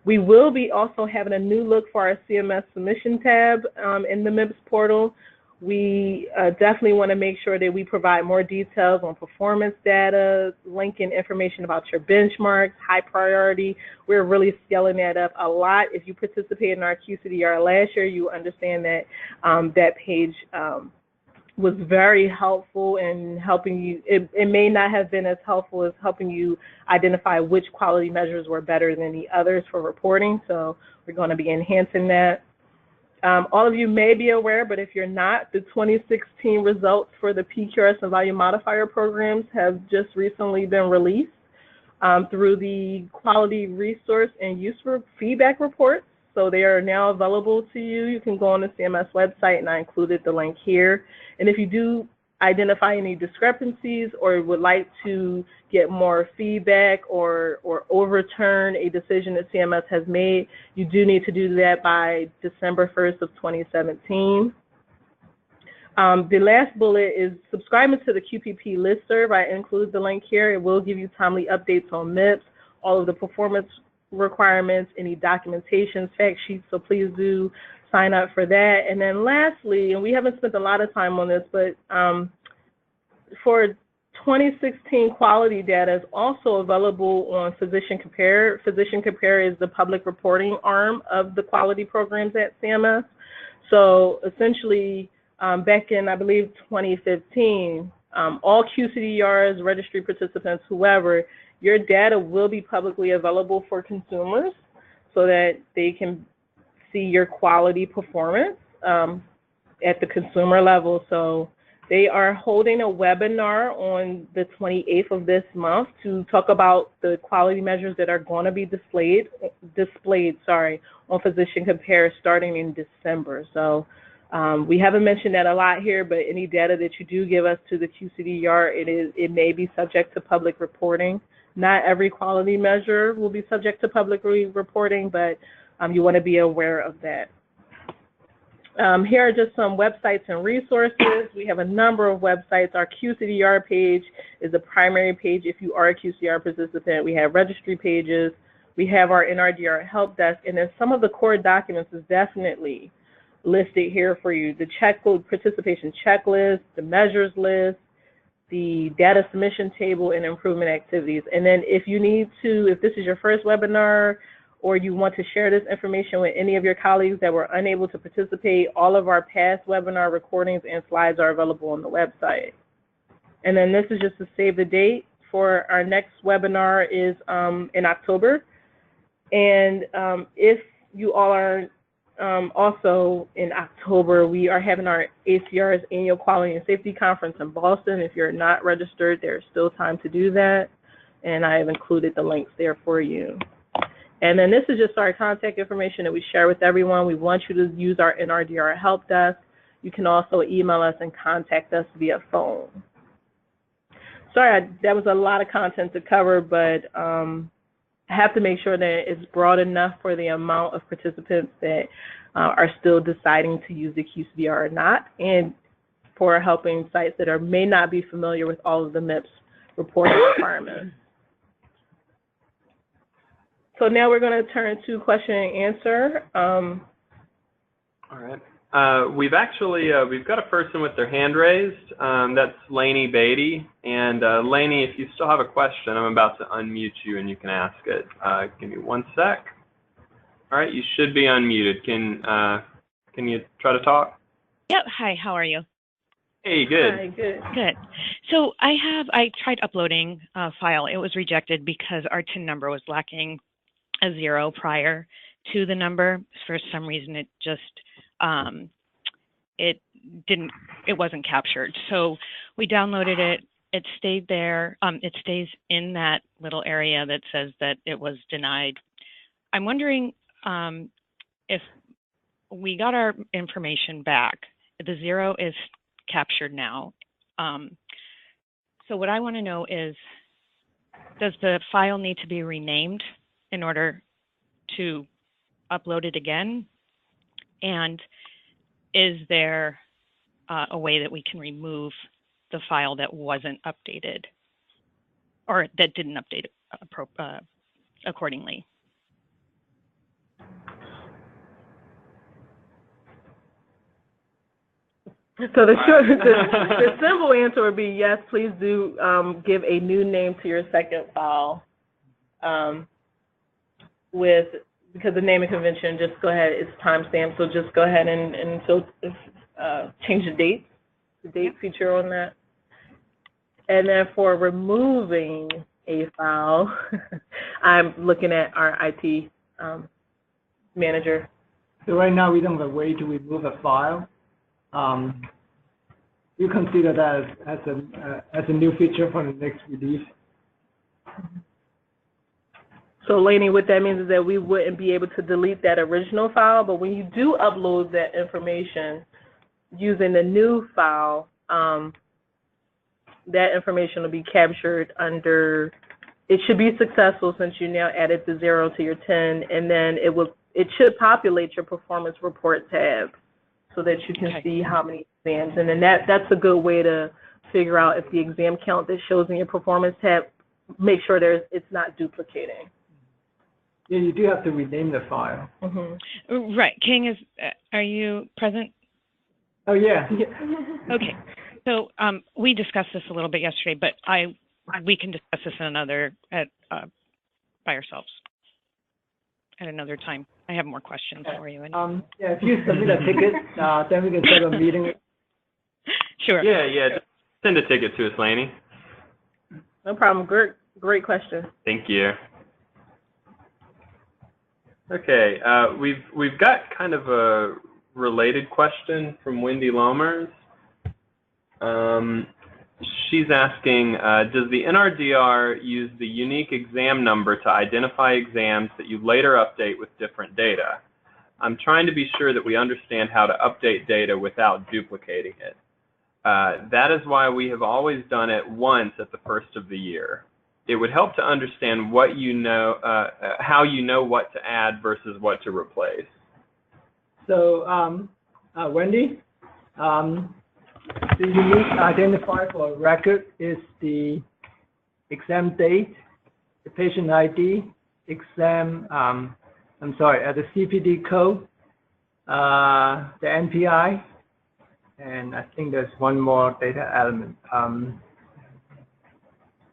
We will be also having a new look for our CMS submission tab in the MIPS portal. We definitely want to make sure that we provide more details on performance data, linking information about your benchmarks, high priority. We're really scaling that up a lot. If you participated in our QCDR last year, you understand that that page was very helpful in helping you. It may not have been as helpful as helping you identify which quality measures were better than the others for reporting, so we're going to be enhancing that. All of you may be aware, but if you're not, the 2016 results for the PQRS and value modifier programs have just recently been released through the quality resource and use feedback reports. So they are now available to you. You can go on the CMS website, and I included the link here. And if you do identify any discrepancies or would like to get more feedback or overturn a decision that CMS has made, you do need to do that by December 1st of 2017. The last bullet is subscribing to the QPP listserv. I include the link here. It will give you timely updates on MIPS, all of the performance requirements, any documentation, fact sheets, so please do sign up for that. And then lastly, and we haven't spent a lot of time on this, but for 2016 quality data is also available on Physician Compare. Physician Compare is the public reporting arm of the quality programs at CMS. So essentially, back in, I believe, 2015, all QCDRs, registry participants, whoever, your data will be publicly available for consumers so that they can see your quality performance at the consumer level. So they are holding a webinar on the 28th of this month to talk about the quality measures that are going to be displayed on Physician Compare starting in December. So we haven't mentioned that a lot here, but any data that you do give us to the QCDR, it may be subject to public reporting. Not every quality measure will be subject to public reporting, but you want to be aware of that. Here are just some websites and resources. We have a number of websites. Our QCDR page is the primary page if you are a QCDR participant. We have registry pages. We have our NRDR help desk, and then some of the core documents is definitely listed here for you. The participation checklist, the measures list, the data submission table, and improvement activities. And then if you need to, if this is your first webinar, or you want to share this information with any of your colleagues that were unable to participate, all of our past webinar recordings and slides are available on the website. And then this is just to save the date for our next webinar is in October. And if you all are also in October, we are having our ACR's Annual Quality and Safety Conference in Boston. If you're not registered, there's still time to do that. And I have included the links there for you. And then this is just our contact information that we share with everyone. We want you to use our NRDR help desk. You can also email us and contact us via phone. Sorry, that was a lot of content to cover, but I have to make sure that it's broad enough for the amount of participants that are still deciding to use the QCDR or not, and for helping sites that may not be familiar with all of the MIPS reporting requirements. So now we're going to turn to question and answer. All right. We've got a person with their hand raised. That's Lainey Beatty. And Lainey, if you still have a question, I'm about to unmute you and you can ask it. Give me one sec. All right, you should be unmuted. Can you try to talk? Yep. Hi, how are you? Hey, good. Hi, good. Good. So I tried uploading a file. It was rejected because our TIN number was lacking a 0 prior to the number. For some reason, it just it wasn't captured. So we downloaded it. It stayed there. It stays in that little area that says that it was denied. I'm wondering if we got our information back. The 0 is captured now. So what I want to know is, does the file need to be renamed in order to upload it again? And is there a way that we can remove the file that wasn't updated or that didn't update accordingly? So the simple answer would be yes, please do give a new name to your second file. Because the naming convention, just go ahead, it's timestamped, so just go ahead and change the date feature on that. And then for removing a file, I'm looking at our IT manager. So right now we don't have a way to remove a file. You consider that as a new feature for the next release. So Lainey, what that means is that we wouldn't be able to delete that original file, but when you do upload that information using the new file, that information will be captured under, it should be successful since you now added the 0 to your 10, and then it should populate your performance report tab so that you can see how many exams, and then that's a good way to figure out if the exam count that shows in your performance tab, make sure it's not duplicating. Yeah, you do have to rename the file. Mm-hmm. Right. King, are you present? Oh, yeah. Okay. So we discussed this a little bit yesterday, but we can discuss this by ourselves at another time. I have more questions for you. Yeah, if you submit a ticket, then we can set a meeting. Sure. Yeah. Just send a ticket to us, Lainey. No problem. Great question. Thank you. Okay, we've got kind of a related question from Wendy Lomers. She's asking, does the NRDR use the unique exam number to identify exams that you later update with different data? I'm trying to be sure that we understand how to update data without duplicating it. That is why we have always done it once at the first of the year. it would help to understand what you know, how you know what to add versus what to replace. So, Wendy, the unique identifier for a record is the exam date, the patient ID, exam, the CPD code, the NPI, and I think there's one more data element.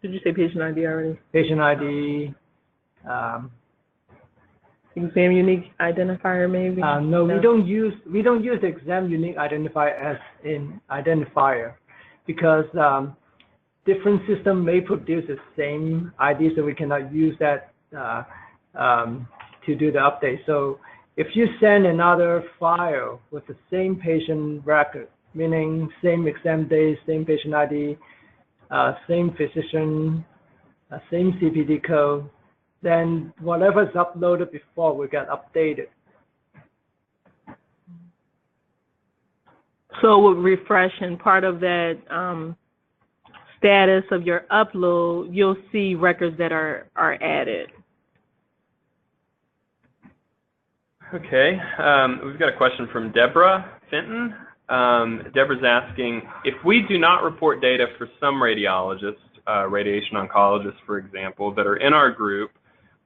Did you say patient ID already? Patient ID. Exam unique identifier, maybe? No, we don't use the exam unique identifier as in identifier because different system may produce the same ID, so we cannot use that to do the update. So if you send another file with the same patient record, meaning same exam day, same patient ID, same physician, same CPD code, then whatever is uploaded before will get updated. So with refresh and part of that status of your upload, you'll see records that are added. Okay, we've got a question from Deborah Fenton. Deborah's asking, if we do not report data for some radiologists, radiation oncologists, for example, that are in our group,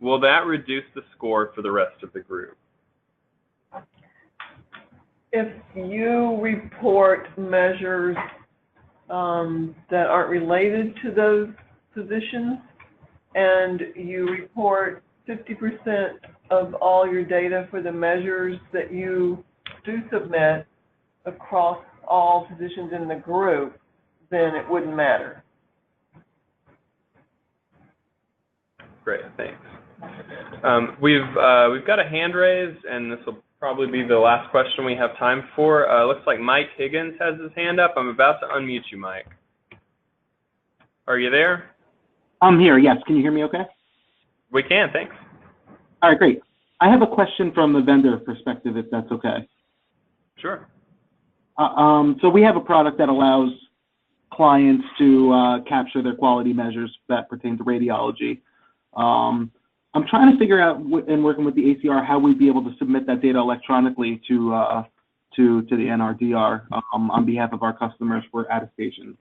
will that reduce the score for the rest of the group? If you report measures that aren't related to those physicians, and you report 50% of all your data for the measures that you do submit across all physicians in the group, then it wouldn't matter. Great, thanks. We've got a hand raised, and this will probably be the last question we have time for. Looks like Mike Higgins has his hand up. I'm about to unmute you, Mike. Are you there? I'm here, yes. Can you hear me okay? We can, thanks. All right, great. I have a question from the vendor perspective, if that's okay. Sure. So we have a product that allows clients to capture their quality measures that pertain to radiology. I'm trying to figure out, in working with the ACR, how we'd be able to submit that data electronically to the NRDR on behalf of our customers for attestation.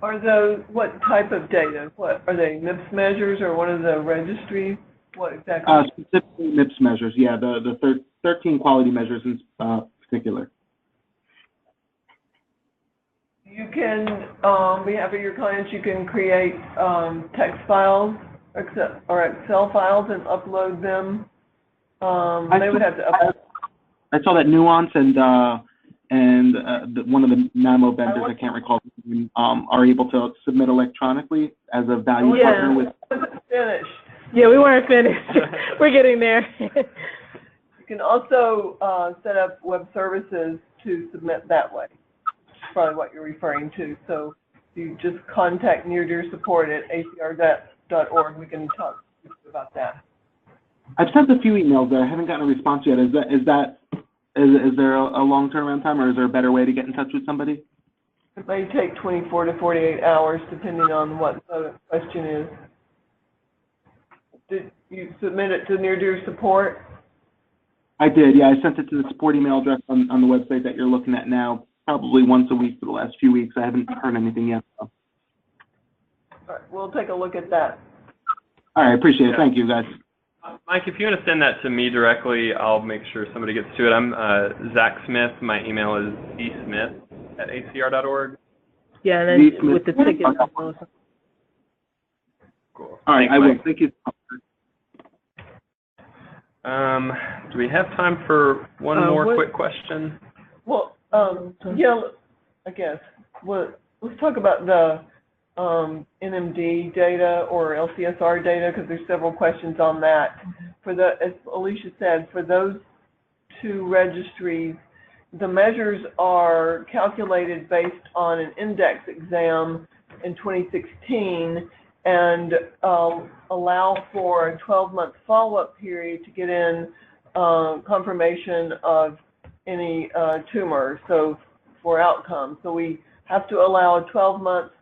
Are those, what type of data? What are they, MIPS measures or one of the registries? What exactly? Specifically MIPS measures, yeah, the 13 quality measures in particular. You can, on behalf of your clients, you can create text files or Excel files and upload them. They would have to upload. I saw that Nuance and one of the mammo vendors, I can't recall, are able to submit electronically as a value partner with. Finished. Yeah, we weren't finished. We're getting there. You can also set up web services to submit that way. Probably what you're referring to. So you just contact near-dear support at acr.org. We can talk about that. I've sent a few emails there. I haven't gotten a response yet. Is there a long turnaround time, or is there a better way to get in touch with somebody? It may take 24 to 48 hours, depending on what the question is. Did you submit it to near-dear support? I did, yeah. I sent it to the support email address on the website that you're looking at now, probably once a week for the last few weeks. I haven't heard anything yet. So. All right, we'll take a look at that. All right, appreciate it. Thank you, guys. Mike, if you want to send that to me directly, I'll make sure somebody gets to it. I'm Zach Smith. My email is csmith@acr.org. Yeah, and then with the ticket. Cool. All right, Thanks, I will. Mike. Thank you. Do we have time for one more quick question? Well, yeah, I guess. Well, let's talk about the NMD data or LCSR data, because there's several questions on that. For the, as Alicia said, for those two registries, the measures are calculated based on an index exam in 2016 and allow for a 12-month follow-up period to get in confirmation of any tumor, so for outcome. So we have to allow a 12-month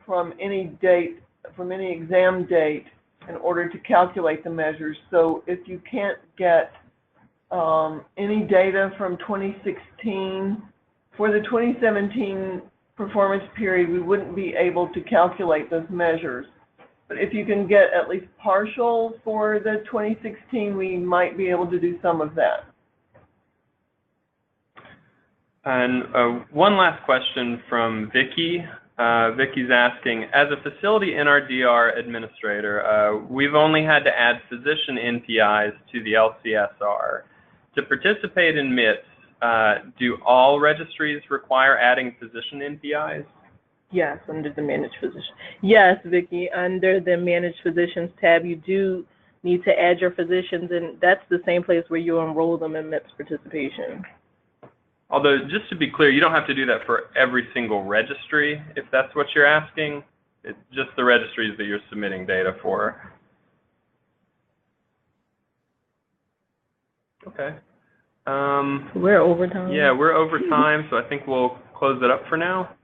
from any date, from any exam date, in order to calculate the measures. So if you can't get any data from 2016, for the 2017 performance period, we wouldn't be able to calculate those measures. But if you can get at least partial for the 2016, we might be able to do some of that. And one last question from Vicki. Vicki's asking, as a facility NRDR administrator, we've only had to add physician NPIs to the LCSR. To participate in MIPS, do all registries require adding physician NPIs? Yes, under the managed physician. Yes, Vicki, under the managed physicians tab, you do need to add your physicians, and that's the same place where you enroll them in MIPS participation. Although, just to be clear, you don't have to do that for every single registry, if that's what you're asking. It's just the registries that you're submitting data for. Okay. We're over time. Yeah, we're over time, so I think we'll close it up for now.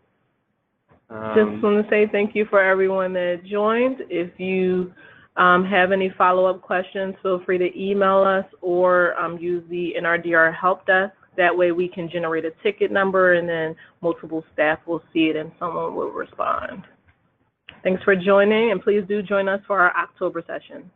Just want to say thank you for everyone that joined. If you have any follow-up questions, feel free to email us or use the NRDR help desk. That way we can generate a ticket number, and then multiple staff will see it and someone will respond. Thanks for joining, and please do join us for our October session.